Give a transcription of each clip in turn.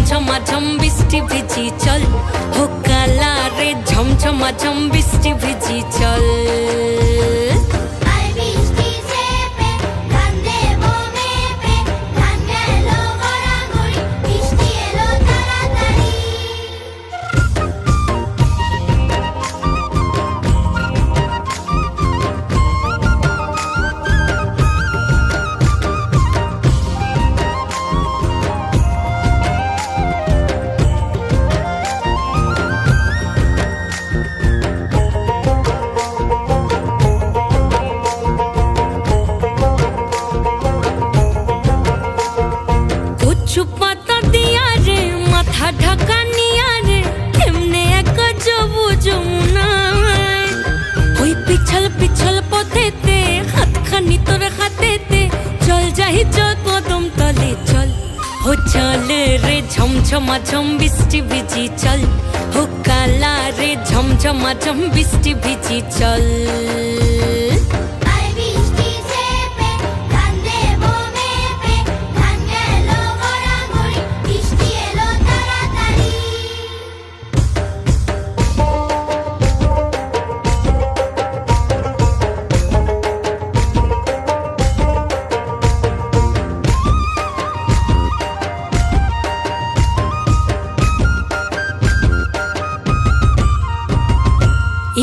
ঝমঝমাঝম বৃষ্টি ভিজি চল, হো কালা রে ঝমঝমাঝম বৃষ্টি ভিজি চল। পাতা দিয়া রে মাথা ঢাকা নিয়া রে এমনে এক যাবো যমুনায়, ওই পিছল পিছল পথেতে হাতখানি তোর হাতেতে চল যাই চল কদম তলে চল, ও চল রে ঝমঝমাঝম বৃষ্টি ভিজি চল, ও কালা রে ঝমঝমাঝম বৃষ্টি ভিজি চল।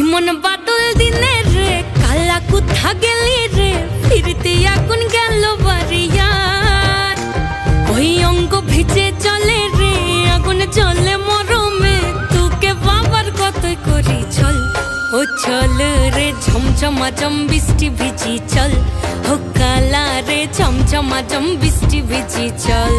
ইমন বাদল দিনে রে কালা কোথা গেলি রে, ফিরতে আগুন গেল বাড়িয়ার, ওই অঙ্গ ভিজে চলে রে আগুন জ্বলে মরমে, তোকে বাবার কতই করি চল, ও চল রে ঝমঝমাঝম বৃষ্টি ভিজি চল, ও কালা রে ঝমঝমাঝম বৃষ্টি ভিজি চল।